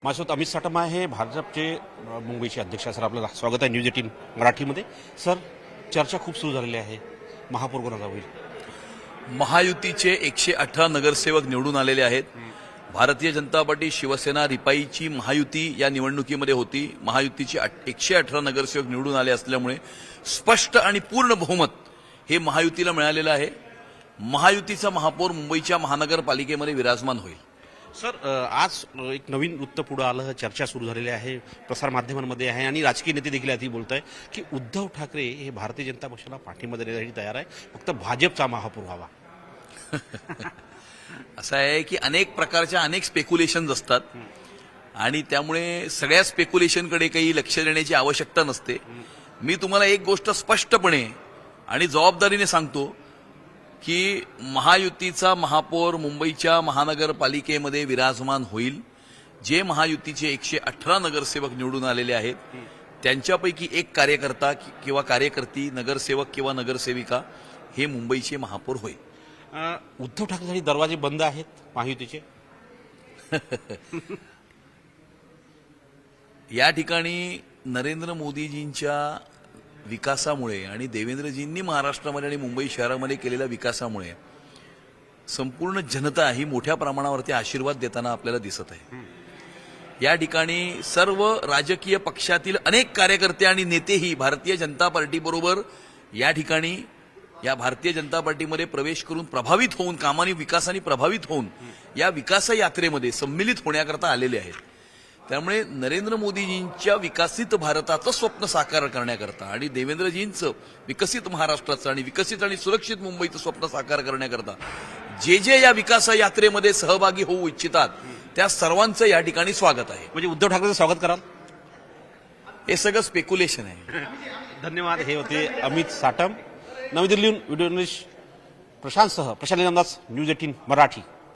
माझ्यासोबत अमित साटम आहे, भाजपचे मुंबईचे अध्यक्ष. सर, आपल्याला स्वागत आहे न्यूज 18 मराठीमध्ये. सर, चर्चा खूप सुरू झालेली आहे, महापौर कोणाचा होईल? महायुतीचे 118 नगरसेवक निवडून आलेले आहेत. भारतीय जनता पार्टी, शिवसेना, रिपाईची महायुती या निवडणुकीमध्ये होती. महायुतीचे 118 नगरसेवक निवडून आले असल्यामुळे स्पष्ट आणि पूर्ण बहुमत हे महायुतीला मिळालेलं आहे. महायुतीचा महापौर मुंबईच्या महानगरपालिकेमध्ये विराजमान होईल. सर, आज एक नवीन वृत्त पुढे आलं, चर्चा सुरू झालेली आहे, प्रसारमाध्यमांमध्ये आहे आणि राजकीय नेते देखील आधी बोलत आहे की उद्धव ठाकरे हे भारतीय जनता पक्षाला पाठिंबा देण्यासाठी तयार आहे, फक्त भाजपचा महापौर व्हावा. असं आहे की अनेक प्रकारच्या अनेक स्पेक्युलेशन्स असतात आणि त्यामुळे सगळ्या स्पेक्युलेशनकडे काही लक्ष देण्याची आवश्यकता नसते. मी तुम्हाला एक गोष्ट स्पष्टपणे आणि जबाबदारीने सांगतो की महायुतीचा महापौर मुंबईच्या महानगरपालिकेमध्ये विराजमान होईल. जे महायुतीचे 118 नगरसेवक निवडून आलेले आहेत त्यांच्यापैकी एक कार्यकर्ता किंवा कार्यकर्ती, नगरसेवक किंवा नगरसेविका हे मुंबईचे महापौर होईल. उद्धव ठाकरेसाठी दरवाजे बंद आहेत महायुतीचे? या ठिकाणी नरेंद्र मोदीजींच्या विकासामुळे आणि देवेंद्रजींनी महाराष्ट्रामध्ये आणि मुंबई शहरामध्ये केलेल्या विकासामुळे संपूर्ण जनता ही मोठ्या प्रमाणावरती आशीर्वाद देताना आपल्याला दिसत आहे. या ठिकाणी सर्व राजकीय पक्षातील अनेक कार्यकर्ते आणि नेतेही भारतीय जनता पार्टीबरोबर या ठिकाणी या भारतीय जनता पार्टीमध्ये प्रवेश करून प्रभावित होऊन, कामाने विकासाने प्रभावित होऊन या विकास यात्रेमध्ये सम्मिलित होण्याकरता आलेले आहेत. त्यामुळे नरेंद्र मोदीजींच्या विकसित भारताचं स्वप्न साकार करण्याकरता आणि देवेंद्रजींचं विकसित महाराष्ट्राचं आणि विकसित आणि सुरक्षित मुंबईचं स्वप्न साकार करण्याकरता जे जे या विकास यात्रेमध्ये सहभागी होऊ इच्छितात त्या सर्वांचं या ठिकाणी स्वागत आहे. म्हणजे उद्धव ठाकरेंचं स्वागत कराल? हे सगळं स्पेक्युलेशन आहे. धन्यवाद. हे होते अमित साटम. नवी दिल्लीहून व्हिडिओ जर्नलिस्ट प्रशांतसह प्रशांत अंदाज, न्यूज 18 मराठी.